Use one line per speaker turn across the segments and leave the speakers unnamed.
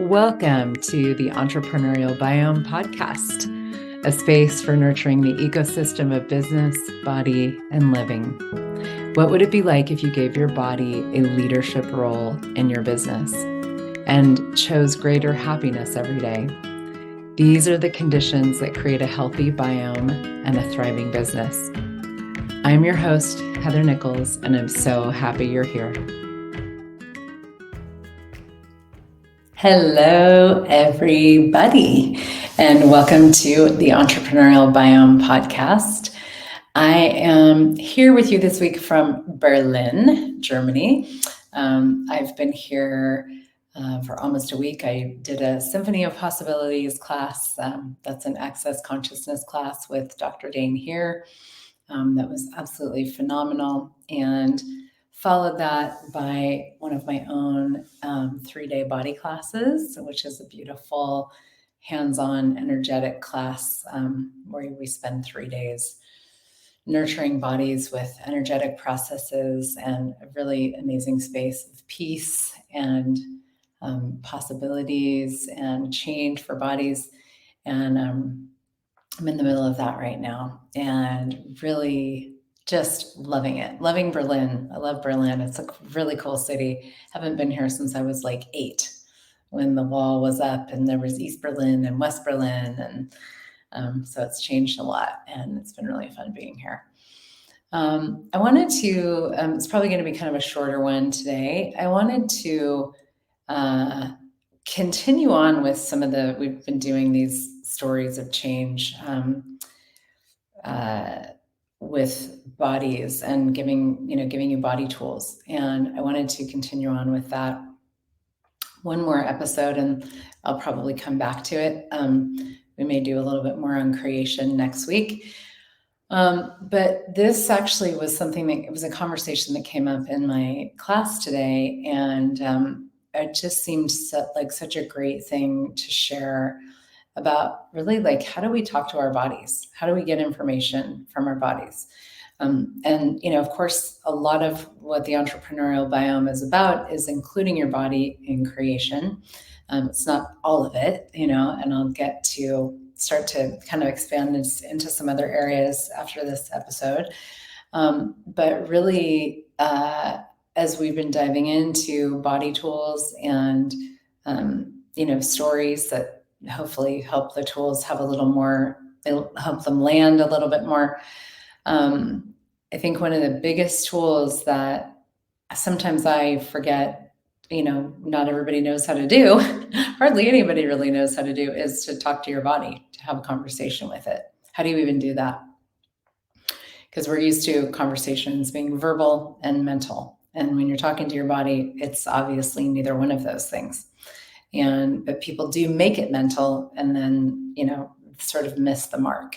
Welcome to the Entrepreneurial Biome podcast, a space for nurturing the ecosystem of business, body, and living. What would it be like if you gave your body a leadership role in your business and chose greater happiness every day? These are the conditions that create a healthy biome and a thriving business. I'm your host, Heather Nichols, and I'm so happy you're here. Hello, everybody, and welcome to the Entrepreneurial Biome podcast. I am here with you this week from Berlin, Germany. I've been here for almost a week. I did a Symphony of Possibilities class. That's an Access Consciousness class with Dr. Dane here. That was absolutely phenomenal, and followed that by one of my own 3-day body classes, which is a beautiful hands-on energetic class where we spend 3 days nurturing bodies with energetic processes and a really amazing space of peace and possibilities and change for bodies. And I'm in the middle of that right now and really just loving it. Loving Berlin. I love Berlin. It's a really cool city. Haven't been here since I was like 8 when the wall was up and there was East Berlin and West Berlin. And so it's changed a lot and it's been really fun being here. I wanted to, it's probably going to be kind of a shorter one today. I wanted to continue on with some of we've been doing these stories of change with bodies and giving you body tools. And I wanted to continue on with that one more episode, and I'll probably come back to it. We may do a little bit more on creation next week. But this actually was it was a conversation that came up in my class today, and it just seemed like such a great thing to share about really like, how do we talk to our bodies? How do we get information from our bodies? And, of course, a lot of what the entrepreneurial biome is about is including your body in creation. It's not all of it, and I'll start to kind of expand into some other areas after this episode. But really, as we've been diving into body tools and, stories that hopefully help the tools have a little more, it'll help them land a little bit more. I think one of the biggest tools that sometimes I forget, not everybody knows how to do, hardly anybody really knows how to do, is to talk to your body, to have a conversation with it. How do you even do that? Because we're used to conversations being verbal and mental. And when you're talking to your body, it's obviously neither one of those things. But people do make it mental and then, sort of miss the mark.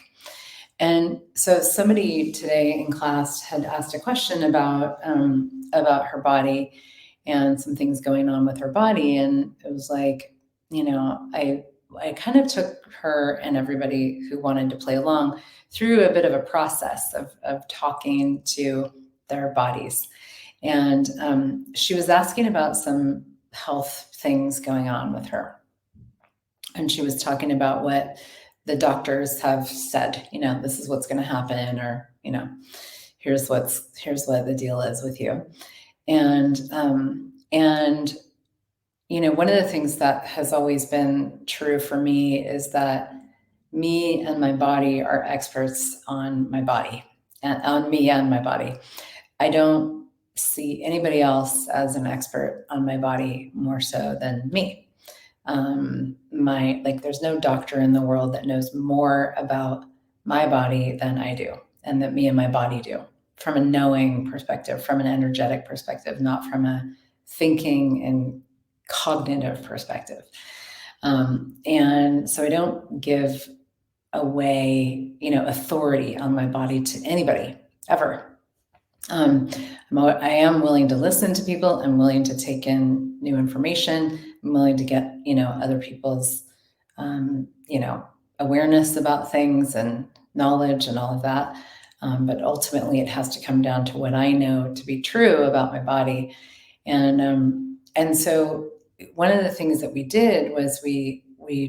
And so somebody today in class had asked a question about her body and some things going on with her body. And it was like, I kind of took her and everybody who wanted to play along through a bit of a process of talking to their bodies. And she was asking about some health things going on with her. And she was talking about what the doctors have said, this is what's going to happen, or, here's what the deal is with you. And one of the things that has always been true for me is that me and my body are experts on my body, and on me and my body. I don't see anybody else as an expert on my body more so than me. There's no doctor in the world that knows more about my body than I do, and that me and my body do, from a knowing perspective, from an energetic perspective, not from a thinking and cognitive perspective. And so I don't give away, authority on my body to anybody ever. I am willing to listen to people. I'm willing to take in new information. I'm willing to get, other people's, awareness about things and knowledge and all of that. But ultimately it has to come down to what I know to be true about my body. And so one of the things that we did was we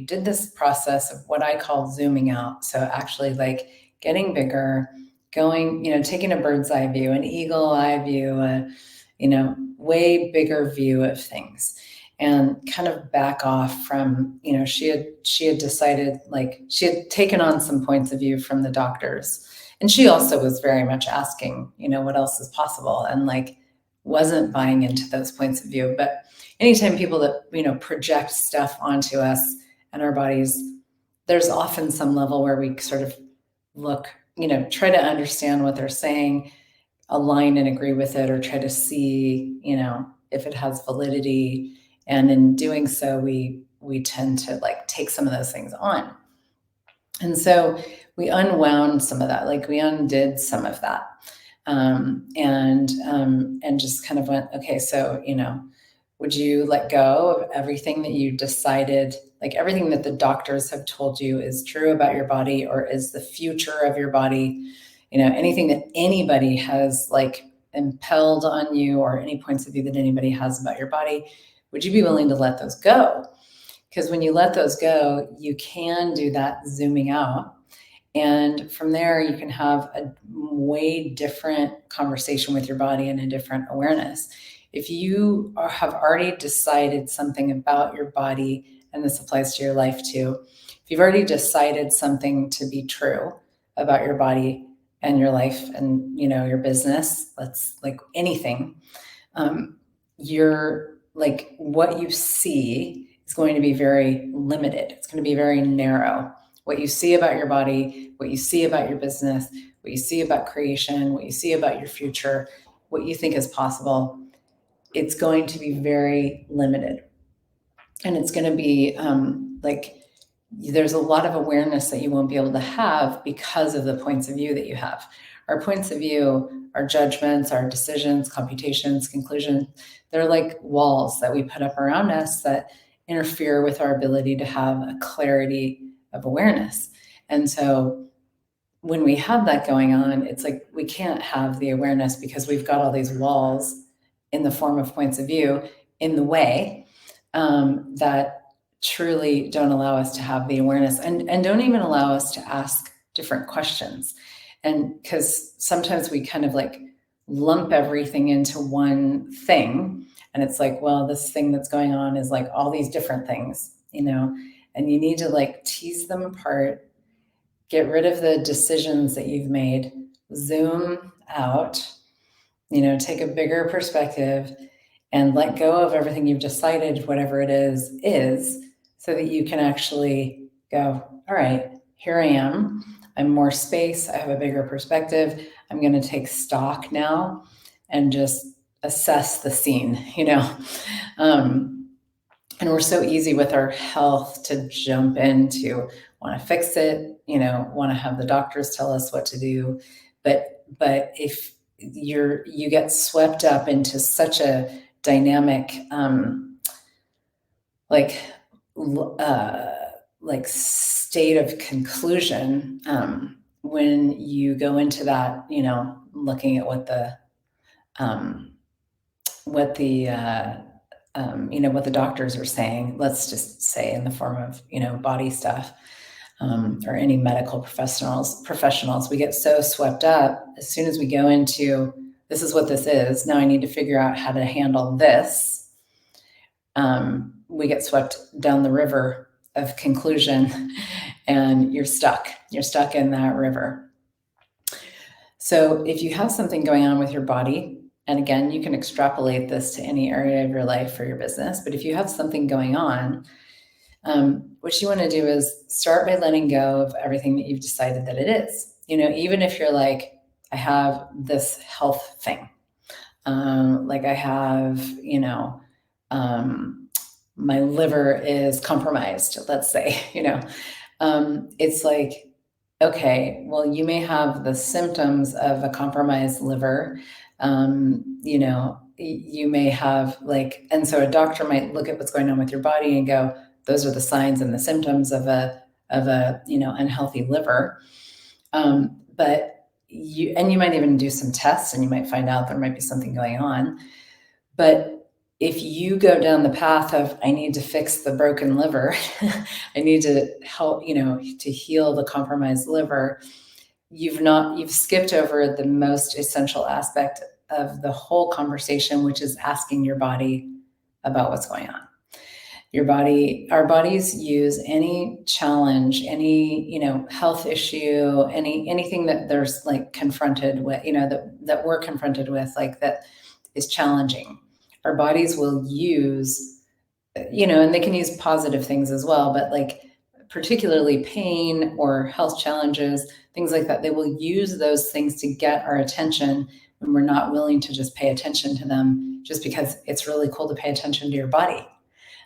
did this process of what I call zooming out. So actually like getting bigger, going, taking a bird's eye view, an eagle eye view, a, way bigger view of things, and kind of back off from, she had decided, like, she had taken on some points of view from the doctors. And she also was very much asking, what else is possible, and like wasn't buying into those points of view. But anytime people that, project stuff onto us and our bodies, there's often some level where we sort of look, try to understand what they're saying, align and agree with it, or try to see, if it has validity. And in doing so, we tend to like take some of those things on. And so we unwound some of that, like we undid some of that. And just kind of went, okay, so, would you let go of everything that you decided, like everything that the doctors have told you is true about your body or is the future of your body? Anything that anybody has like impelled on you, or any points of view that anybody has about your body, would you be willing to let those go? Because when you let those go, you can do that zooming out. And from there, you can have a way different conversation with your body and a different awareness. If you have already decided something about your body, and this applies to your life too, if you've already decided something to be true about your body and your life and, your business, that's like anything, you're like, what you see is going to be very limited. It's going to be very narrow. What you see about your body, what you see about your business, what you see about creation, what you see about your future, what you think is possible, it's going to be very limited. And it's going to be like, there's a lot of awareness that you won't be able to have because of the points of view that you have. Our points of view, our judgments, our decisions, computations, conclusions, they're like walls that we put up around us that interfere with our ability to have a clarity of awareness. And so when we have that going on, it's like we can't have the awareness because we've got all these walls in the form of points of view in the way, that truly don't allow us to have the awareness, and don't even allow us to ask different questions. And because sometimes we kind of like lump everything into one thing, and it's like, well, this thing that's going on is like all these different things, and you need to like tease them apart, get rid of the decisions that you've made, zoom out, take a bigger perspective, and let go of everything you've decided, whatever it is, so that you can actually go, all right, here I am. I'm more space. I have a bigger perspective. I'm going to take stock now and just assess the scene, and we're so easy with our health to jump into want to fix it, want to have the doctors tell us what to do. But if you get swept up into such a dynamic, like state of conclusion, when you go into that, looking at what the what the doctors are saying, let's just say in the form of, body stuff, or any medical professionals, we get so swept up as soon as we go into, this is what this is. Now I need to figure out how to handle this. We get swept down the river of conclusion and you're stuck in that river. So if you have something going on with your body, and again, you can extrapolate this to any area of your life or your business, but if you have something going on, what you want to do is start by letting go of everything that you've decided that it is. Even if you're like, I have this health thing, like I have, my liver is compromised, let's say, it's like, okay, well, you may have the symptoms of a compromised liver. You may have and so a doctor might look at what's going on with your body and go, those are the signs and the symptoms of a unhealthy liver. But you might even do some tests and you might find out there might be something going on. But if you go down the path of, I need to fix the broken liver, I need to help, to heal the compromised liver, you've skipped over the most essential aspect of the whole conversation, which is asking your body about what's going on. Our bodies use any challenge, any, health issue, anything that there's like confronted with, that we're confronted with, like that is challenging. Our bodies will use, and they can use positive things as well, but like particularly pain or health challenges, things like that, they will use those things to get our attention when we're not willing to just pay attention to them, just because it's really cool to pay attention to your body.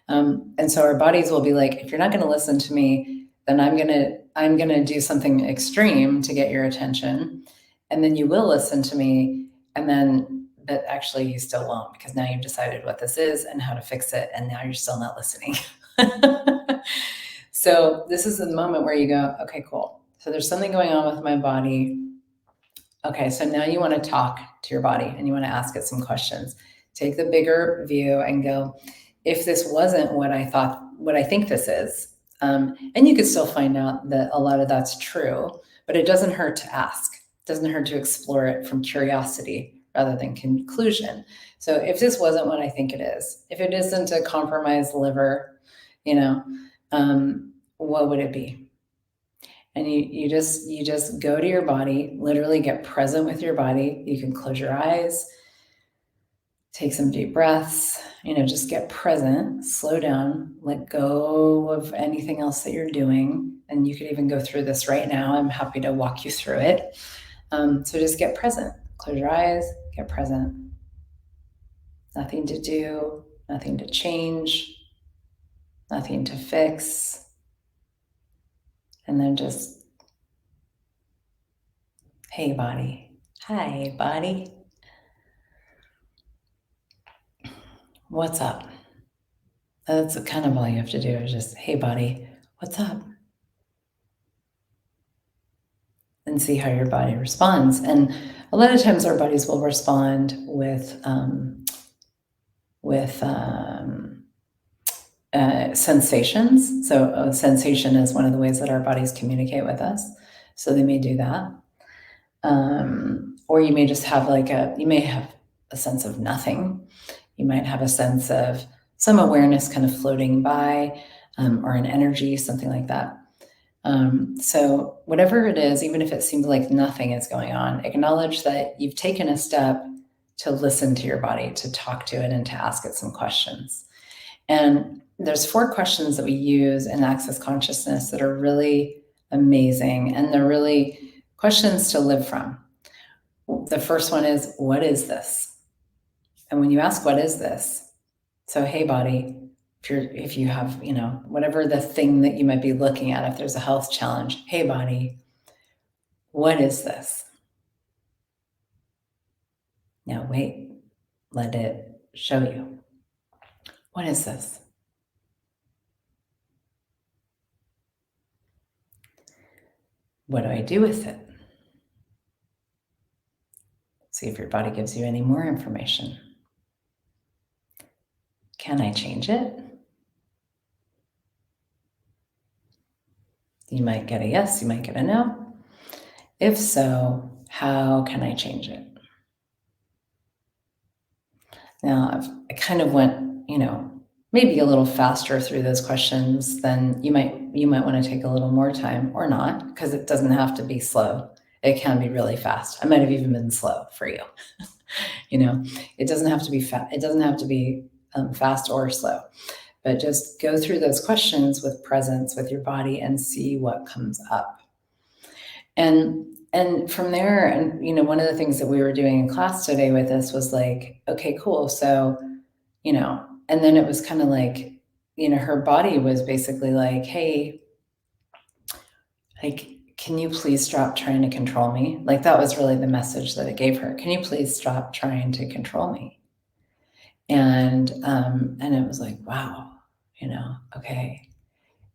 And so our bodies will be like, if you're not going to listen to me, then I'm going to do something extreme to get your attention. And then you will listen to me. And then, but actually you still won't, because now you've decided what this is and how to fix it. And now you're still not listening. So this is the moment where you go, okay, cool. So there's something going on with my body. Okay, so now you want to talk to your body and you want to ask it some questions. Take the bigger view and go, if this wasn't what I think this is, and you could still find out that a lot of that's true, but it doesn't hurt to ask. It doesn't hurt to explore it from curiosity rather than conclusion. So if this wasn't what I think it is, if it isn't a compromised liver, what would it be? And you just go to your body, literally get present with your body. You can close your eyes, take some deep breaths, just get present, slow down, let go of anything else that you're doing. And you could even go through this right now. I'm happy to walk you through it. So just get present, close your eyes, get present. Nothing to do, nothing to change, nothing to fix. And then just, hey, body. Hi, body. What's up? That's kind of all you have to do, is just, hey, body, what's up? And see how your body responds. And a lot of times our bodies will respond with sensations. So a sensation is one of the ways that our bodies communicate with us. So they may do that. Or you may just have you may have a sense of nothing. You might have a sense of some awareness kind of floating by, or an energy, something like that. So whatever it is, even if it seems like nothing is going on, acknowledge that you've taken a step to listen to your body, to talk to it, and to ask it some questions. And there's 4 questions that we use in Access Consciousness that are really amazing, and they're really questions to live from. The first one is, what is this? And when you ask, what is this? So, hey, body, if you have, whatever the thing that you might be looking at, if there's a health challenge, hey, body, what is this? Now, wait, let it show you. What is this? What do I do with it? See if your body gives you any more information. Can I change it? You might get a yes, you might get a no. If so, how can I change it? Now, I kind of went, maybe a little faster through those questions than you might want to take a little more time, or not, because it doesn't have to be slow. It can be really fast. I might have even been slow for you. It doesn't have to be it doesn't have to be fast or slow, but just go through those questions with presence with your body and see what comes up. And from there, and one of the things that we were doing in class today with this was like, okay, cool. So, and then it was kind of like, her body was basically like, hey, like, can you please stop trying to control me? Like, that was really the message that it gave her. Can you please stop trying to control me? And it was like, wow, okay.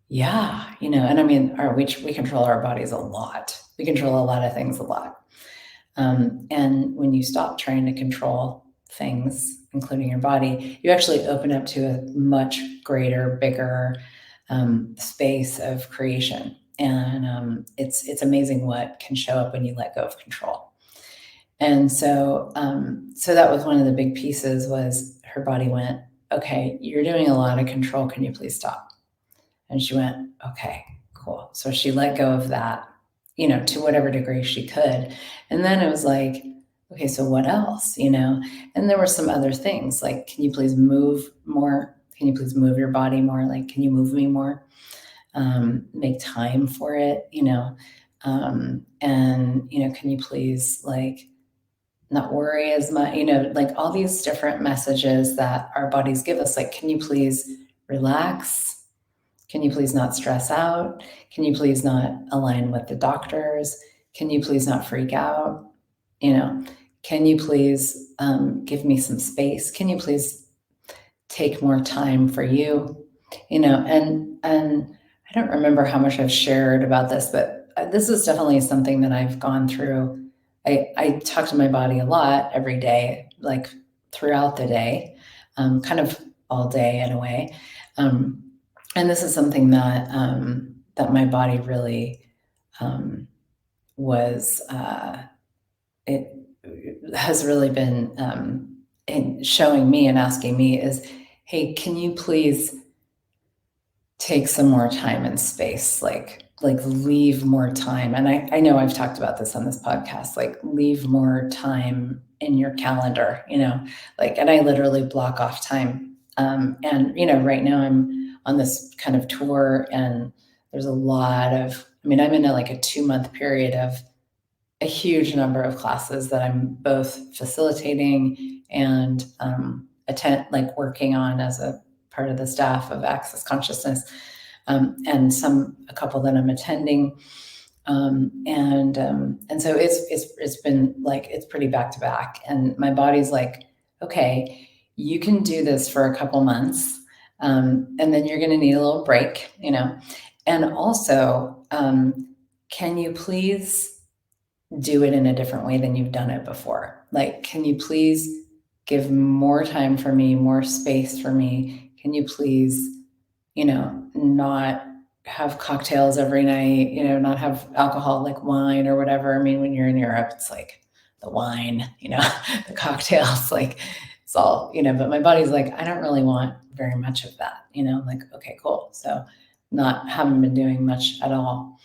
Yeah, and I mean, we control our bodies a lot. We control a lot of things a lot. And when you stop trying to control things, including your body, you actually open up to a much greater, bigger space of creation. And it's amazing what can show up when you let go of control. And so that was one of the big pieces. Was her body went, okay, you're doing a lot of control. Can you please stop? And she went, okay, cool. So she let go of that, to whatever degree she could. And then it was like, okay, so what else, And there were some other things like, can you please move more? Can you please move your body more? Like, can you move me more? Make time for it, and, can you please like not worry as much, like all these different messages that our bodies give us. Like, can you please relax? Can you please not stress out? Can you please not align with the doctors? Can you please not freak out? Can you please give me some space? Can you please take more time for you? And I don't remember how much I've shared about this, but this is definitely something that I've gone through. I talk to my body a lot every day, like throughout the day, kind of all day in a way. And this is something that that my body really was. It has really been in showing me and asking me is, hey, can you please take some more time and space, like leave more time. And I know I've talked about this on this podcast, like leave more time in your calendar, and I literally block off time. And, right now I'm on this kind of tour, and there's a lot of, I'm in a 2-month period of a huge number of classes that I'm both facilitating and working on as a part of the staff of Access Consciousness, and a couple that I'm attending, and so it's been like, it's pretty back to back, and my body's like, okay, you can do this for a couple months, and then you're going to need a little break, and also, can you please do it in a different way than you've done it before? Like, can you please give more time for me, more space for me? Can you please, not have cocktails every night, not have alcohol like wine or whatever. When you're in Europe, it's like the wine, the cocktails, like it's all, but my body's like, I don't really want very much of that, like, okay, cool. So haven't been doing much at all.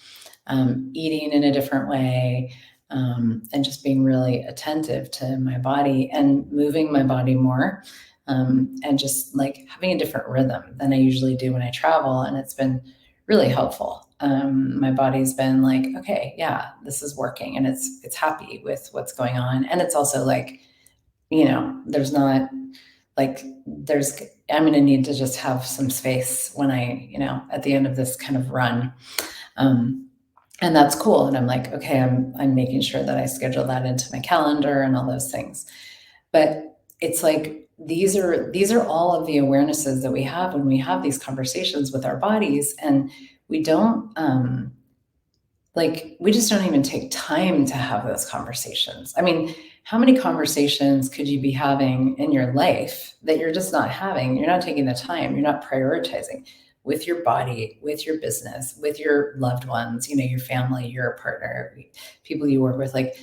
Eating in a different way, and just being really attentive to my body and moving my body more, and just like having a different rhythm than I usually do when I travel. And it's been really helpful. My body's been like, okay, yeah, this is working, and it's happy with what's going on. And it's also like, there's not like, I'm going to need to just have some space when I, at the end of this kind of run. And that's cool. And I'm like, okay, I'm making sure that I schedule that into my calendar and all those things. But it's like, these are all of the awarenesses that we have when we have these conversations with our bodies, and we don't, we just don't even take time to have those conversations. How many conversations could you be having in your life that you're just not having? You're not taking the time, you're not prioritizing with your body, with your business, with your loved ones, your family, your partner, people you work with. Like,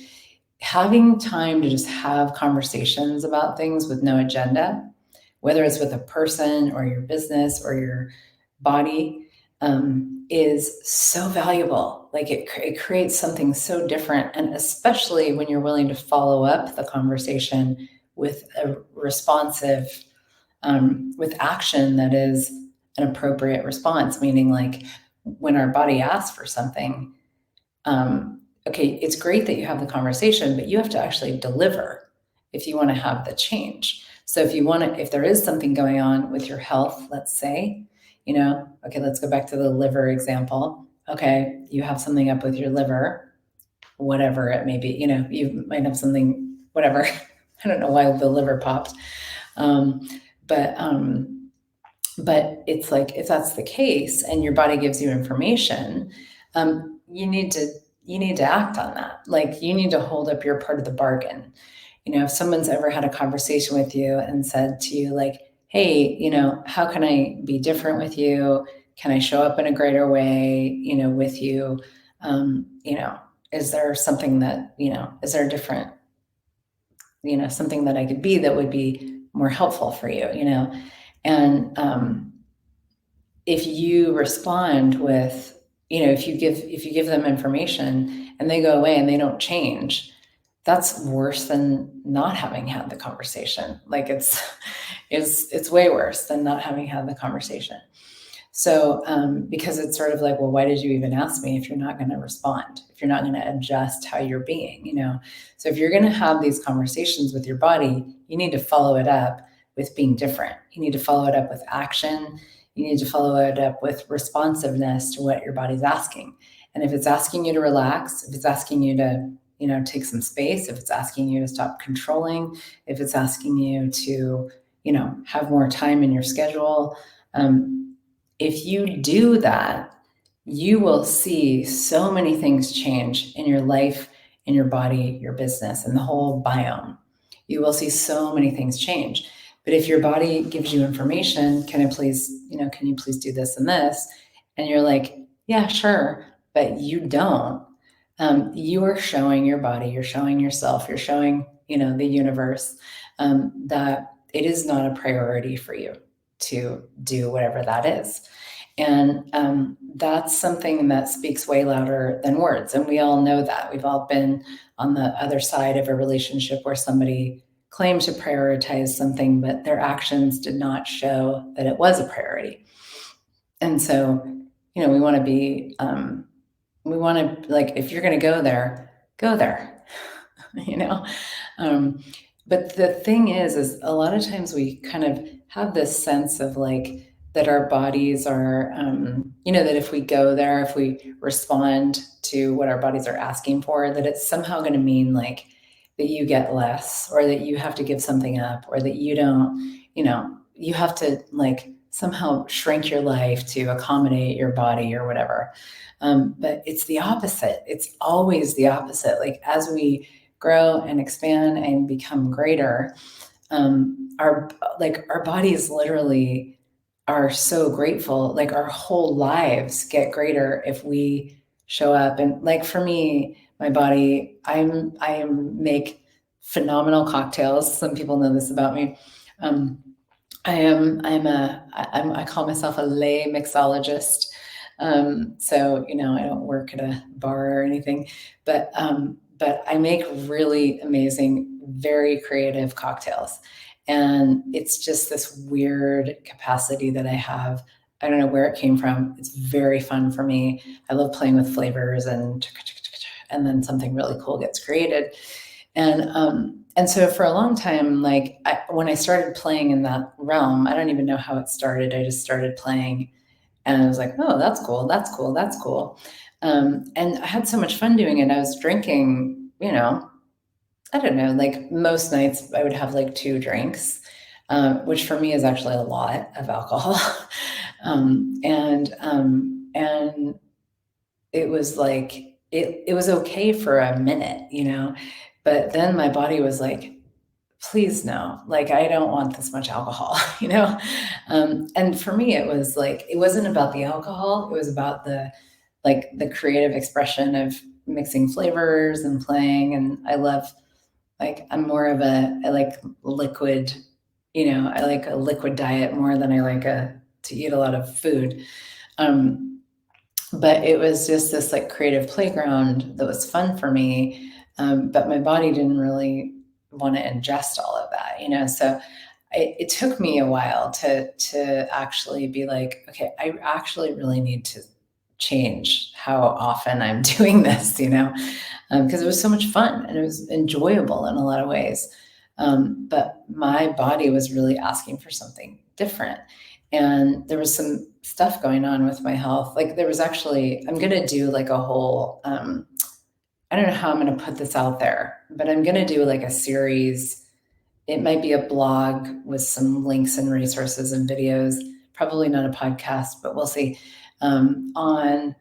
having time to just have conversations about things with no agenda, whether it's with a person or your business or your body, is so valuable. Like, it creates something so different. And especially when you're willing to follow up the conversation with a responsive, with action that is an appropriate response, meaning like when our body asks for something, okay, it's great that you have the conversation, but you have to actually deliver if you want to have the change. So if there is something going on with your health, let's say, okay, let's go back to the liver example. Okay, you have something up with your liver, whatever it may be, you might have something, whatever. I don't know why the liver popped. But it's like, if that's the case and your body gives you information, you need to act on that. Like, you need to hold up your part of the bargain. if someone's ever had a conversation with you and said to you, like, hey, how can I be different with you? Can I show up in a greater way, with you? Is there something that, is there a different, something that I could be that would be more helpful for you, And if you respond with, if you give them information and they go away and they don't change, that's worse than not having had the conversation. Like it's way worse than not having had the conversation. So, because it's sort of like, well, why did you even ask me if you're not going to respond, if you're not going to adjust how you're being, So if you're going to have these conversations with your body, you need to follow it up with being different. You need to follow it up with action. You need to follow it up with responsiveness to what your body's asking. And if it's asking you to relax, if it's asking you to, take some space, if it's asking you to stop controlling, if it's asking you to, have more time in your schedule, if you do that, you will see so many things change in your life, in your body, your business, and the whole biome. You will see so many things change. But if your body gives you information, can you please do this and this? And you're like, yeah, sure, but you don't. You are showing your body, you're showing yourself, you're showing, the universe, that it is not a priority for you to do whatever that is. And that's something that speaks way louder than words. And we all know that. We've all been on the other side of a relationship where somebody claimed to prioritize something, but their actions did not show that it was a priority. And so, we want to be, like, if you're going to go there, go there, But the thing is a lot of times we kind of have this sense of like that our bodies are, that if we go there, if we respond to what our bodies are asking for, that it's somehow going to mean like that you get less or that you have to give something up or that you don't, you have to like somehow shrink your life to accommodate your body or whatever. But it's the opposite. It's always the opposite. Like as we grow and expand and become greater, our bodies literally are so grateful. Like our whole lives get greater if we show up. And like for me, my body, I make phenomenal cocktails. Some people know this about me. I call myself a lay mixologist. So, I don't work at a bar or anything, but I make really amazing, very creative cocktails. And it's just this weird capacity that I have. I don't know where it came from. It's very fun for me. I love playing with flavors and then something really cool gets created. And so for a long time, like when I started playing in that realm, I don't even know how it started. I just started playing and I was like, oh, that's cool. That's cool. That's cool. And I had so much fun doing it. I was drinking, I don't know, like most nights I would have like 2 drinks, which for me is actually a lot of alcohol. And it was like, it was okay for a minute, but then my body was like, please no, like I don't want this much alcohol, and for me it was like it wasn't about the alcohol, it was about the creative expression of mixing flavors and playing. And I love, like I'm more of I like liquid, I like a liquid diet more than I like to eat a lot of food. But it was just this like creative playground that was fun for me. But my body didn't really want to ingest all of that, so it took me a while to actually be like, okay, I actually really need to change how often I'm doing this, because it was so much fun and it was enjoyable in a lot of ways. But my body was really asking for something different. And there was some stuff going on with my health. Like there was actually, I'm going to do like a whole, I don't know how I'm going to put this out there, but I'm going to do like a series. It might be a blog with some links and resources and videos, probably not a podcast, but we'll see, on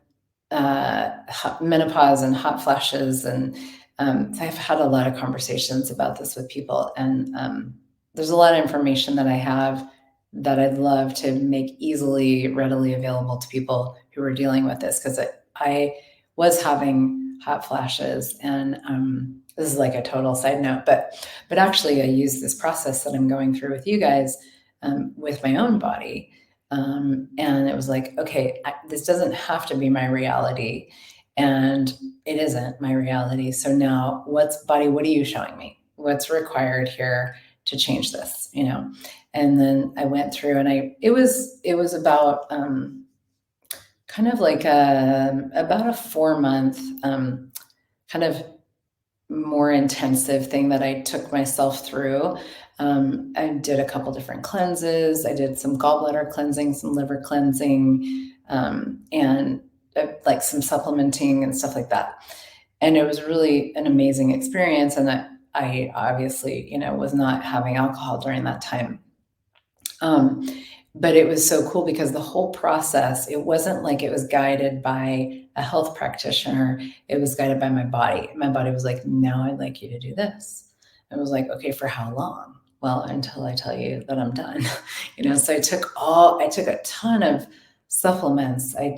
menopause and hot flashes and So I've had a lot of conversations about this with people, and there's a lot of information that I have that I'd love to make easily, readily available to people who are dealing with this, because I was having hot flashes, and this is like a total side note, but actually I use this process that I'm going through with you guys with my own body. And it was like, okay, this doesn't have to be my reality. And it isn't my reality. So now body, what are you showing me? What's required here to change this, you know? And then I went through, and it was about kind of like about a 4-month kind of more intensive thing that I took myself through. I did a couple different cleanses. I did some gallbladder cleansing, some liver cleansing, and like some supplementing and stuff like that. And it was really an amazing experience. And I obviously, was not having alcohol during that time. But it was so cool because the whole process, it wasn't like it was guided by a health practitioner. It was guided by my body. My body was like, now I'd like you to do this. I was like, okay, for how long? Well, until I tell you that I'm done. So I took a ton of supplements. I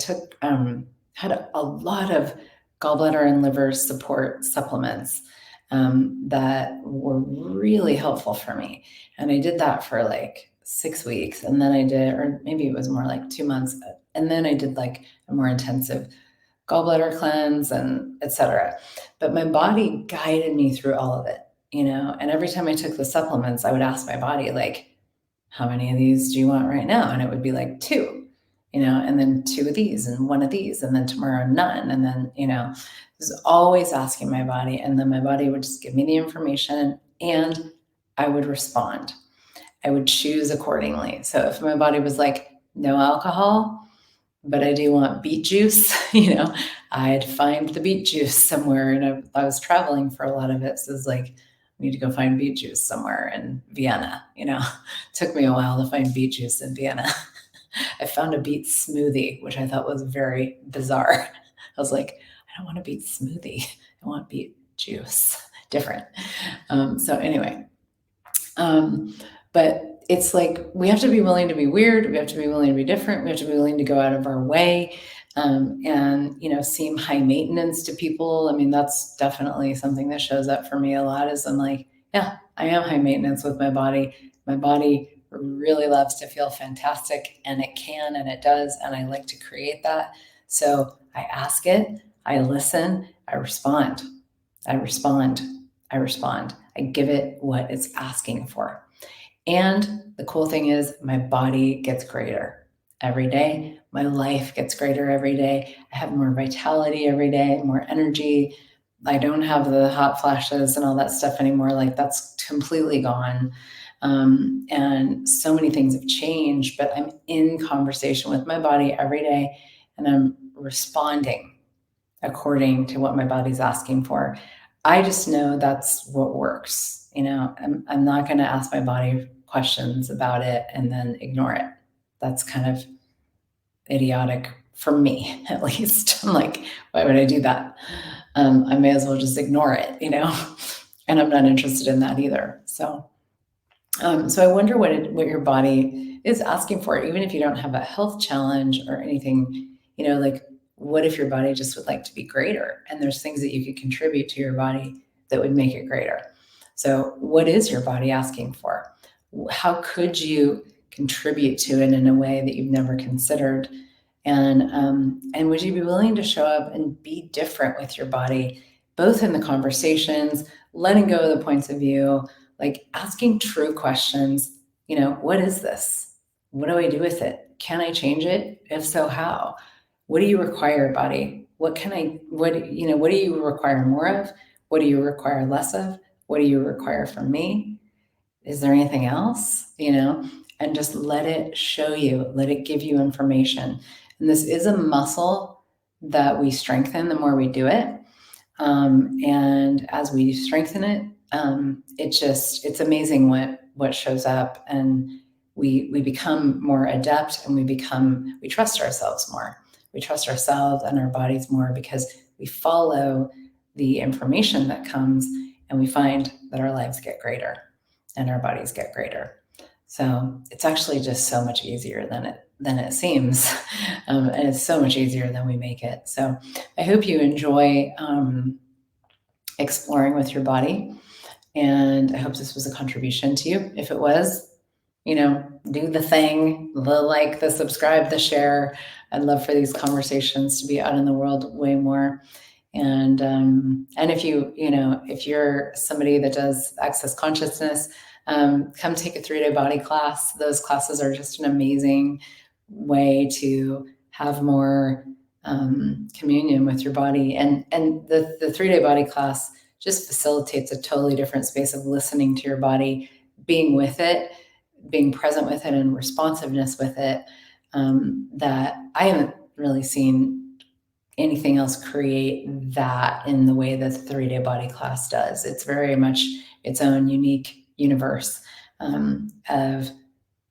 had a lot of gallbladder and liver support supplements that were really helpful for me. And I did that for like 6 weeks. And then I did, or maybe it was more like 2 months. And then I did like a more intensive gallbladder cleanse and etc. But my body guided me through all of it, and every time I took the supplements, I would ask my body, like, how many of these do you want right now? And it would be like 2, and then 2 of these and 1 of these, and then tomorrow none. And then, I was always asking my body, and then my body would just give me the information and I would respond. I would choose accordingly. So if my body was like, no alcohol, but I do want beet juice, I'd find the beet juice somewhere. And I was traveling for a lot of it. So it's like, I need to go find beet juice somewhere in Vienna. It took me a while to find beet juice in Vienna. I found a beet smoothie, which I thought was very bizarre. I was like, I don't want a beet smoothie. I want beet juice. Different. So anyway, but it's like, we have to be willing to be weird. We have to be willing to be different. We have to be willing to go out of our way, and, seem high maintenance to people. I mean, that's definitely something that shows up for me a lot, is I'm like, yeah, I am high maintenance with my body. My body really loves to feel fantastic, and it can, and it does. And I like to create that. So I ask it, I listen, I respond. I give it what it's asking for. And the cool thing is, my body gets greater every day. My life gets greater every day. I have more vitality every day, more energy. I don't have the hot flashes and all that stuff anymore. Like, that's completely gone. And so many things have changed, but I'm in conversation with my body every day, and I'm responding according to what my body's asking for. I just know that's what works. I'm not going to ask my body questions about it and then ignore it. That's kind of idiotic for me, at least. I'm like, why would I do that? I may as well just ignore it, and I'm not interested in that either. So I wonder what your body is asking for, even if you don't have a health challenge or anything, like, what if your body just would like to be greater? And there's things that you could contribute to your body that would make it greater. So what is your body asking for? How could you contribute to it in a way that you've never considered? And would you be willing to show up and be different with your body, both in the conversations, letting go of the points of view, like asking true questions? What is this? What do I do with it? Can I change it? If so, how? What do you require, body? What do you require more of? What do you require less of? What do you require from me? Is there anything else? And just let it show you, let it give you information. And this is a muscle that we strengthen the more we do it. And as we strengthen it, it's amazing what shows up, and we become more adept, and we trust ourselves more. We trust ourselves and our bodies more because we follow the information that comes, and we find that our lives get greater and our bodies get greater. So it's actually just so much easier than it seems, and it's so much easier than we make it. So I hope you enjoy exploring with your body, and I hope this was a contribution to you. If it was, do the thing, the like, the subscribe, the share. I'd love for these conversations to be out in the world way more. And if if you're somebody that does access consciousness, come take a 3-day body class. Those classes are just an amazing way to have more communion with your body. And the 3-day body class just facilitates a totally different space of listening to your body, being with it, being present with it, and responsiveness with it, that I haven't really seen anything else create that in the way that the 3-day body class does. It's very much its own unique universe of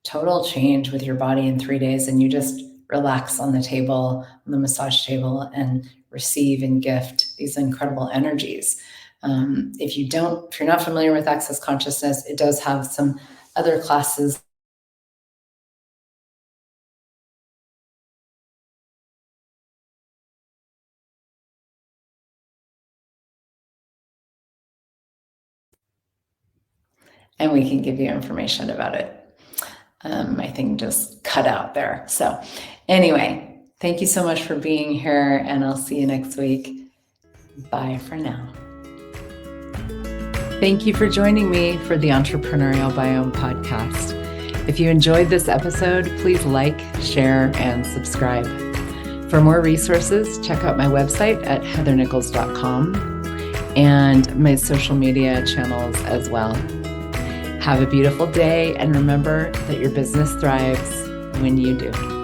total change with your body in 3 days, and you just relax on the table, on the massage table, and receive and gift these incredible energies. If you're not familiar with Access Consciousness, it does have some other classes. And we can give you information about it. My thing just cut out there. So anyway, thank you so much for being here, and I'll see you next week. Bye for now. Thank you for joining me for the Entrepreneurial Biome podcast. If you enjoyed this episode, please like, share, and subscribe. For more resources, check out my website at heathernichols.com and my social media channels as well. Have a beautiful day, and remember that your business thrives when you do.